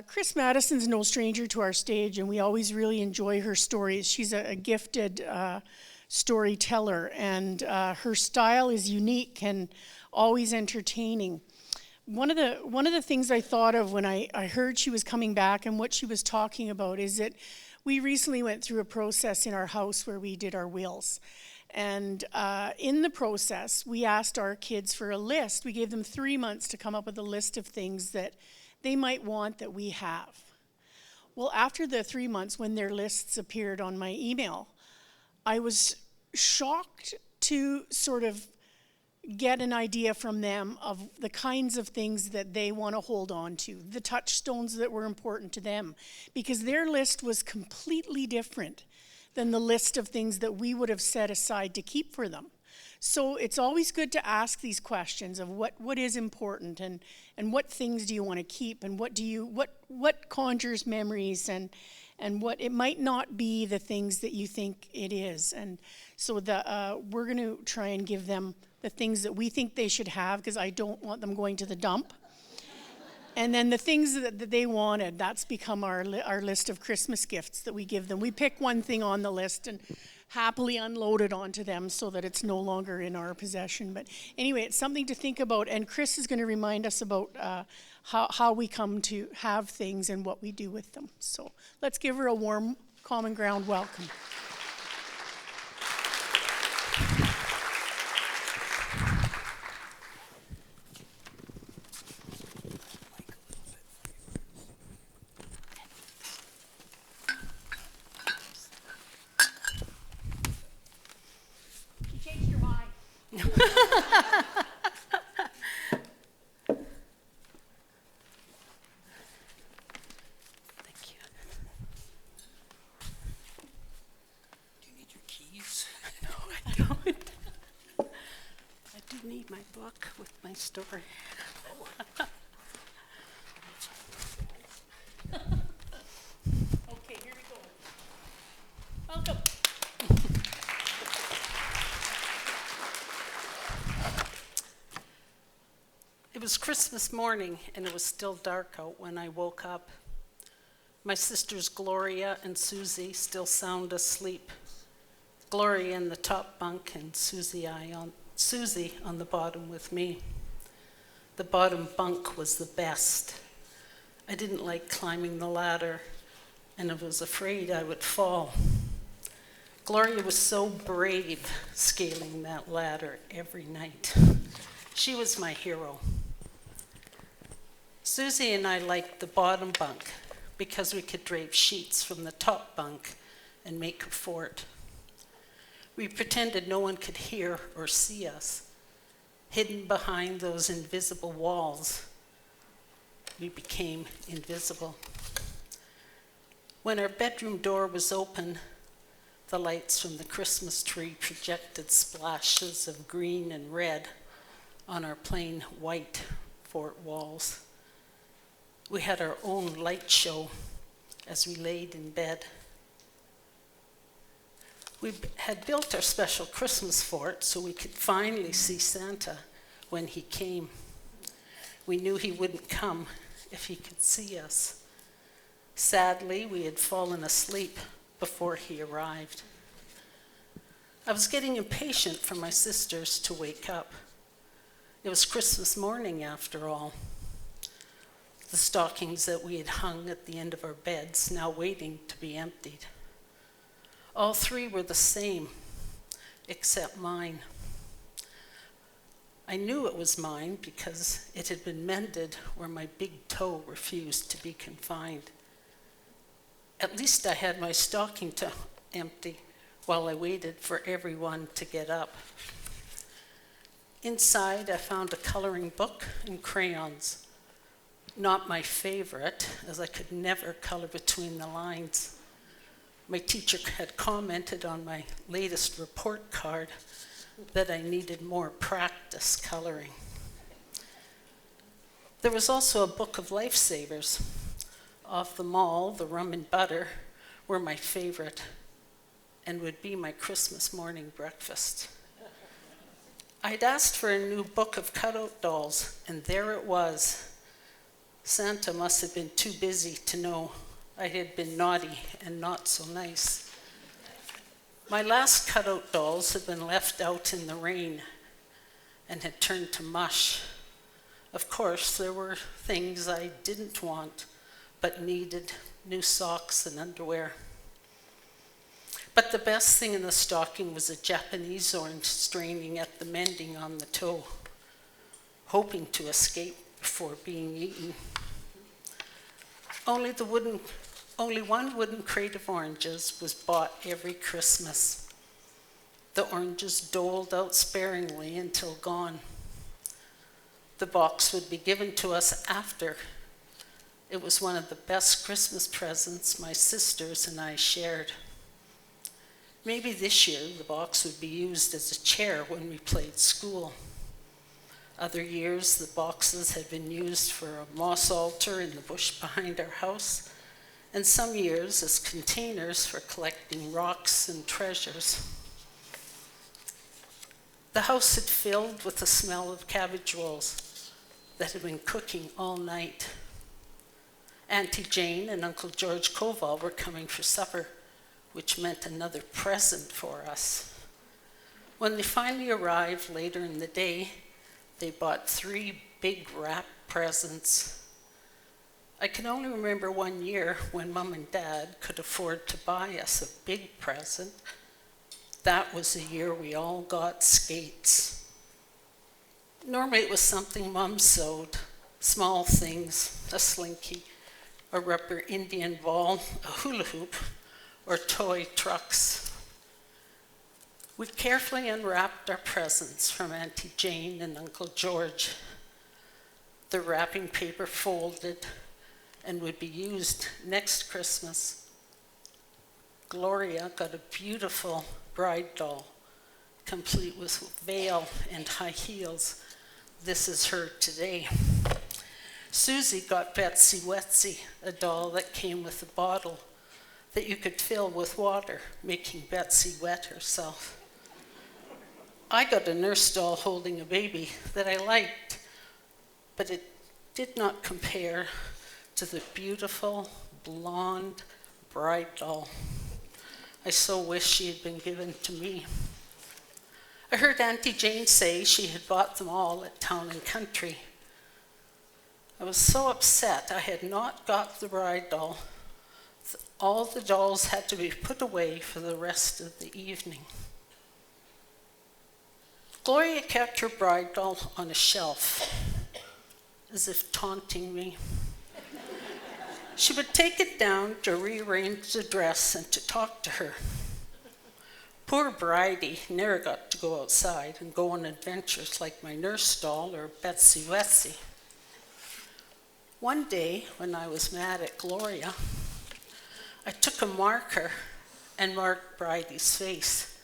Chris Madison's no stranger to our stage, and we always really enjoy her stories. She's a gifted storyteller, and her style is unique and always entertaining. One of the things I thought of when I heard she was coming back and what she was talking about is that we recently went through a process in our house where we did our wills. And in the process, we asked our kids for a list. We gave them 3 months to come up with a list of things that they might want that we have. Well, after the 3 months, when their lists appeared on my email, I was shocked to sort of get an idea from them of the kinds of things that they want to hold on to, the touchstones that were important to them, because their list was completely different than the list of things that we would have set aside to keep for them. So it's always good to ask these questions of what is important and what things do you want to keep and what conjures memories and what it might not be the things that you think it is. And so we're going to try and give them the things that we think they should have, because I don't want them going to the dump. And then the things that they wanted, that's become our list of Christmas gifts that we give them. We pick one thing on the list and happily unload it onto them so that it's no longer in our possession. But anyway, it's something to think about. And Chris is going to remind us about how we come to have things and what we do with them. So let's give her a warm, common ground welcome. Story. Okay, here we go. Welcome. It was Christmas morning, and it was still dark out when I woke up. My sisters Gloria and Susie still sound asleep. Gloria in the top bunk and Susie on the bottom with me. The bottom bunk was the best. I didn't like climbing the ladder, and I was afraid I would fall. Gloria was so brave scaling that ladder every night. She was my hero. Susie and I liked the bottom bunk because we could drape sheets from the top bunk and make a fort. We pretended no one could hear or see us. Hidden behind those invisible walls, we became invisible. When our bedroom door was open, the lights from the Christmas tree projected splashes of green and red on our plain white fort walls. We had our own light show as we laid in bed. We had built our special Christmas fort so we could finally see Santa when he came. We knew he wouldn't come if he could see us. Sadly, we had fallen asleep before he arrived. I was getting impatient for my sisters to wake up. It was Christmas morning after all. The stockings that we had hung at the end of our beds now waiting to be emptied. All three were the same, except mine. I knew it was mine because it had been mended where my big toe refused to be confined. At least I had my stocking to empty while I waited for everyone to get up. Inside, I found a coloring book and crayons. Not my favorite, as I could never color between the lines. My teacher had commented on my latest report card that I needed more practice coloring. There was also a book of lifesavers. Off the mall, the rum and butter were my favorite and would be my Christmas morning breakfast. I'd asked for a new book of cutout dolls, and there it was. Santa must have been too busy to know I had been naughty and not so nice. My last cutout dolls had been left out in the rain and had turned to mush. Of course, there were things I didn't want, but needed: new socks and underwear. But the best thing in the stocking was a Japanese orange straining at the mending on the toe, hoping to escape before being eaten. Only one wooden crate of oranges was bought every Christmas. The oranges doled out sparingly until gone. The box would be given to us after. It was one of the best Christmas presents my sisters and I shared. Maybe this year the box would be used as a chair when we played school. Other years the boxes had been used for a moss altar in the bush behind our house, and some years as containers for collecting rocks and treasures. The house had filled with the smell of cabbage rolls that had been cooking all night. Auntie Jane and Uncle George Koval were coming for supper, which meant another present for us. When they finally arrived later in the day, they bought 3 big wrapped presents. I can only remember one year when Mom and Dad could afford to buy us a big present. That was the year we all got skates. Normally it was something Mom sewed, small things: a slinky, a rubber Indian ball, a hula hoop, or toy trucks. We carefully unwrapped our presents from Auntie Jane and Uncle George. The wrapping paper folded and would be used next Christmas. Gloria got a beautiful bride doll, complete with veil and high heels. This is her today. Susie got Betsy Wetsy, a doll that came with a bottle that you could fill with water, making Betsy wet herself. I got a nurse doll holding a baby that I liked, but it did not compare to the beautiful blonde bride doll. I so wish she had been given to me. I heard Auntie Jane say she had bought them all at Town and Country. I was so upset I had not got the bride doll. All the dolls had to be put away for the rest of the evening. Gloria kept her bride doll on a shelf, as if taunting me. She would take it down to rearrange the dress and to talk to her. Poor Bridie never got to go outside and go on adventures like my nurse doll or Betsy Wetsy. One day, when I was mad at Gloria, I took a marker and marked Bridie's face.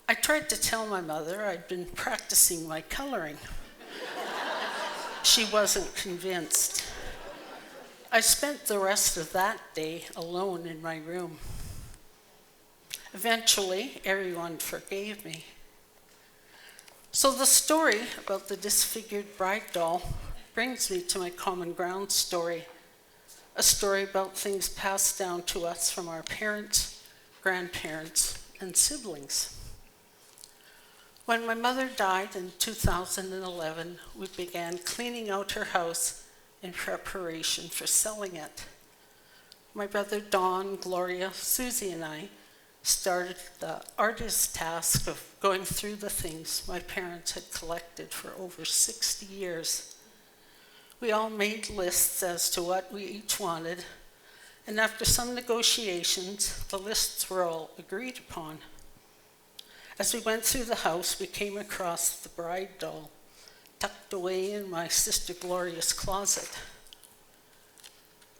I tried to tell my mother I'd been practicing my coloring. She wasn't convinced. I spent the rest of that day alone in my room. Eventually, everyone forgave me. So the story about the disfigured bride doll brings me to my common ground story, a story about things passed down to us from our parents, grandparents, and siblings. When my mother died in 2011, we began cleaning out her house in preparation for selling it. My brother Don, Gloria, Susie, and I started the artist's task of going through the things my parents had collected for over 60 years. We all made lists as to what we each wanted, and after some negotiations, the lists were all agreed upon. As we went through the house, we came across the bride doll, tucked away in my sister Gloria's closet.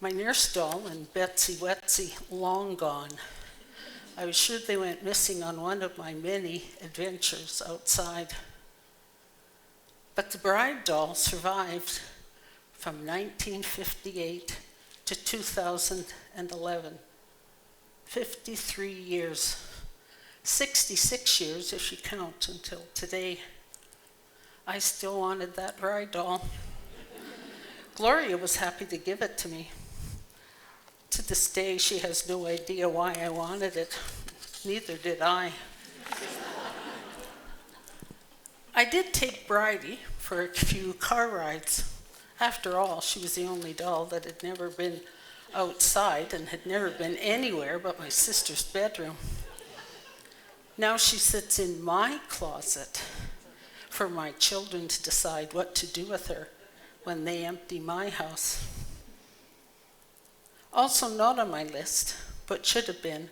My nurse doll and Betsy Wetsy, long gone. I was sure they went missing on one of my many adventures outside. But the bride doll survived from 1958 to 2011, 53 years. 66 years if you count until today. I still wanted that bride doll. Gloria was happy to give it to me. To this day, she has no idea why I wanted it. Neither did I. I did take Bridie for a few car rides. After all, she was the only doll that had never been outside and had never been anywhere but my sister's bedroom. Now she sits in my closet for my children to decide what to do with her when they empty my house. Also not on my list, but should have been,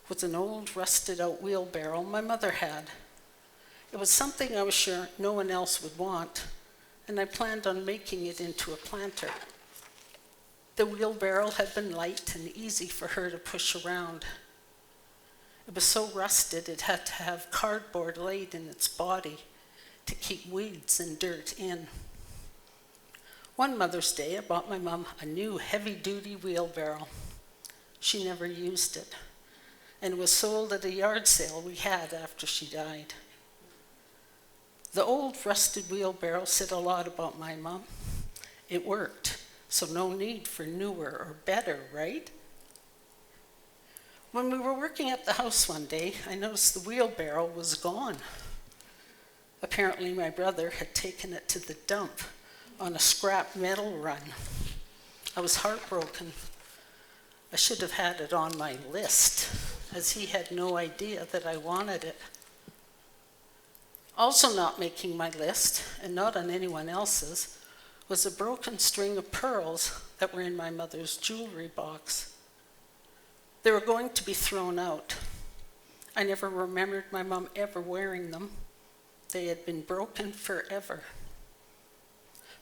was an old rusted out wheelbarrow my mother had. It was something I was sure no one else would want, and I planned on making it into a planter. The wheelbarrow had been light and easy for her to push around. It was so rusted it had to have cardboard laid in its body to keep weeds and dirt in. One Mother's Day, I bought my mom a new heavy-duty wheelbarrow. She never used it, and it was sold at a yard sale we had after she died. The old rusted wheelbarrow said a lot about my mom. It worked, so no need for newer or better, right? When we were working at the house one day, I noticed the wheelbarrow was gone. Apparently my brother had taken it to the dump on a scrap metal run. I was heartbroken. I should have had it on my list, as he had no idea that I wanted it. Also not making my list, and not on anyone else's, was a broken string of pearls that were in my mother's jewelry box. They were going to be thrown out. I never remembered my mom ever wearing them. They had been broken forever.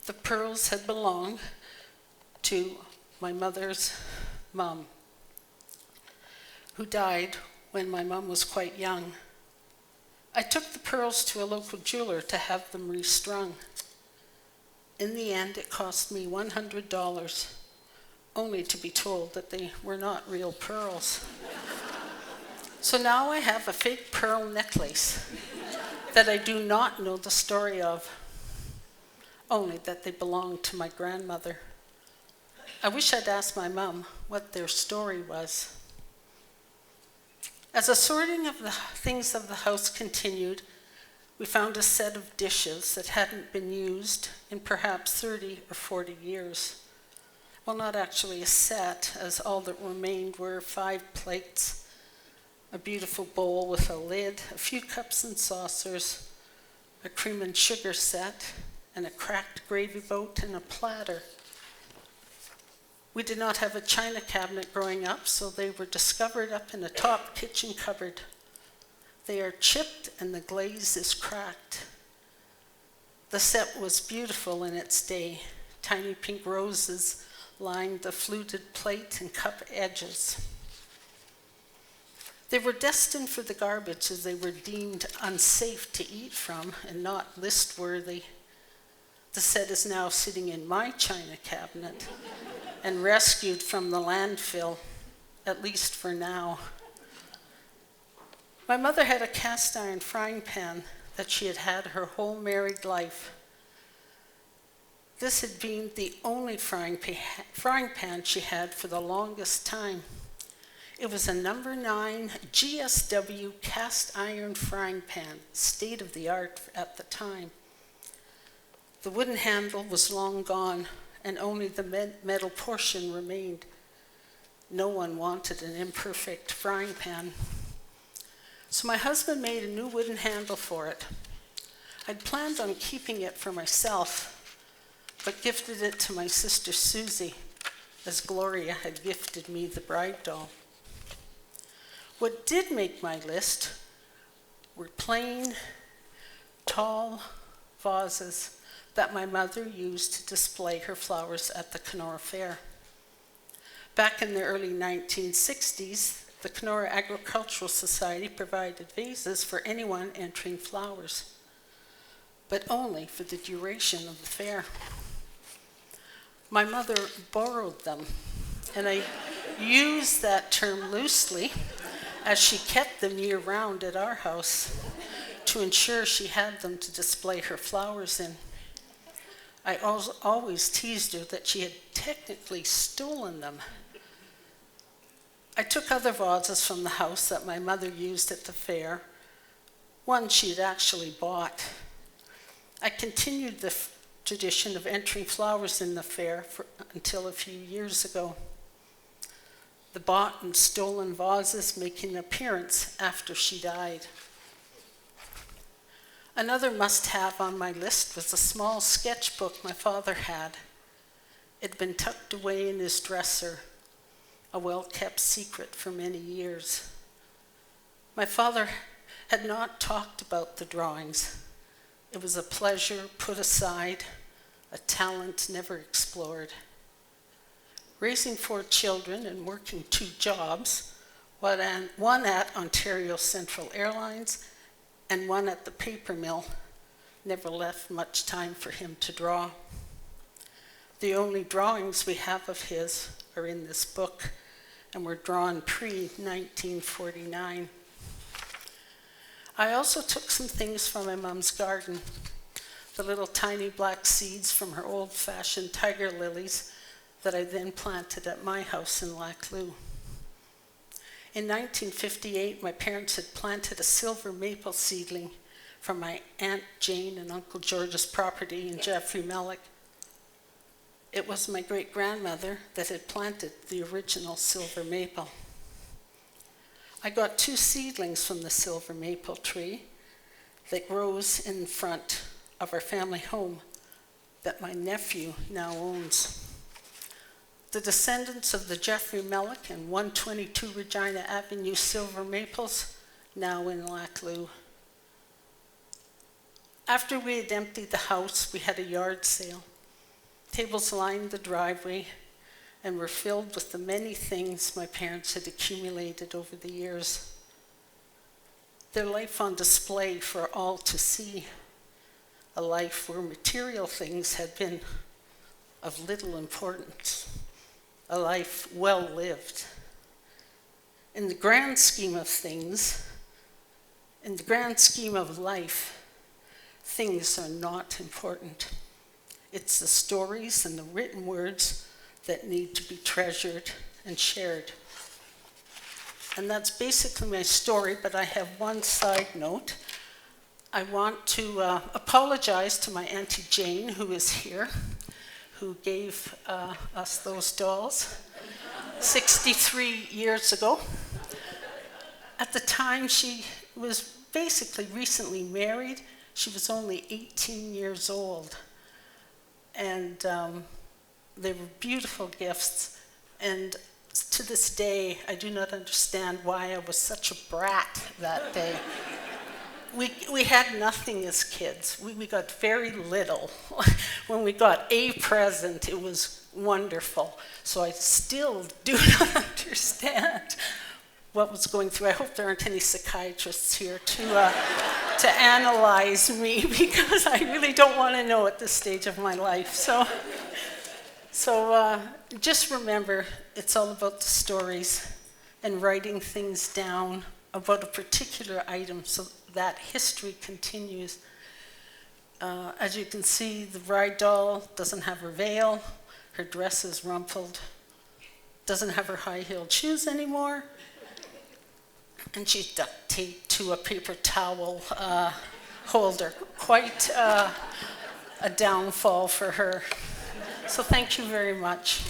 The pearls had belonged to my mother's mom, who died when my mom was quite young. I took the pearls to a local jeweler to have them restrung. In the end, it cost me $100, only to be told that they were not real pearls. So now I have a fake pearl necklace that I do not know the story of, only that they belong to my grandmother. I wish I'd asked my mom what their story was. As the sorting of the things of the house continued, we found a set of dishes that hadn't been used in perhaps 30 or 40 years. Well, not actually a set, as all that remained were 5 plates, a beautiful bowl with a lid, a few cups and saucers, a cream and sugar set, and a cracked gravy boat and a platter. We did not have a china cabinet growing up, so they were discovered up in a top kitchen cupboard. They are chipped and the glaze is cracked. The set was beautiful in its day. Tiny pink roses lined the fluted plate and cup edges. They were destined for the garbage as they were deemed unsafe to eat from and not list-worthy. The set is now sitting in my china cabinet and rescued from the landfill, at least for now. My mother had a cast iron frying pan that she had had her whole married life. This had been the only frying pan she had for the longest time. It was a number 9 GSW cast iron frying pan, state of the art at the time. The wooden handle was long gone, and only the metal portion remained. No one wanted an imperfect frying pan. So my husband made a new wooden handle for it. I'd planned on keeping it for myself, but gifted it to my sister Susie, as Gloria had gifted me the bride doll. What did make my list were plain, tall vases that my mother used to display her flowers at the Kenora Fair. Back in the early 1960s, the Kenora Agricultural Society provided vases for anyone entering flowers, but only for the duration of the fair. My mother borrowed them, and I use that term loosely, as she kept them year-round at our house to ensure she had them to display her flowers in. I always teased her that she had technically stolen them. I took other vases from the house that my mother used at the fair. One she had actually bought. I continued the tradition of entering flowers in the fair until a few years ago. The bought and stolen vases making an appearance after she died. Another must-have on my list was a small sketchbook my father had. It had been tucked away in his dresser, a well-kept secret for many years. My father had not talked about the drawings. It was a pleasure put aside, a talent never explored. Raising 4 children and working 2 jobs, one at Ontario Central Airlines and one at the paper mill, never left much time for him to draw. The only drawings we have of his are in this book and were drawn pre-1949. I also took some things from my mom's garden, the little tiny black seeds from her old-fashioned tiger lilies that I then planted at my house in Laclou. In 1958, my parents had planted a silver maple seedling from my Aunt Jane and Uncle George's property in Jeffrey Mellick. It was my great-grandmother that had planted the original silver maple. I got 2 seedlings from the silver maple tree that grows in front of our family home that my nephew now owns. The descendants of the Jeffrey Mellick and 122 Regina Avenue silver maples, now in Laclou. After we had emptied the house, we had a yard sale. Tables lined the driveway and were filled with the many things my parents had accumulated over the years. Their life on display for all to see, a life where material things had been of little importance, a life well lived. In the grand scheme of things, in the grand scheme of life, things are not important. It's the stories and the written words that need to be treasured and shared. And that's basically my story, but I have one side note. I want to apologize to my Auntie Jane, who is here, who gave us those dolls 63 years ago. At the time, she was basically recently married. She was only 18 years old. And they were beautiful gifts. And to this day, I do not understand why I was such a brat that day. We had nothing as kids. We got very little. When we got a present, it was wonderful. So I still do not understand what was going through. I hope there aren't any psychiatrists here to analyze me, because I really don't want to know at this stage of my life. So just remember, it's all about the stories and writing things down about a particular item so that history continues. As you can see, the bride doll doesn't have her veil, her dress is rumpled, doesn't have her high-heeled shoes anymore, and she's duct taped to a paper towel holder. Quite a downfall for her. So thank you very much.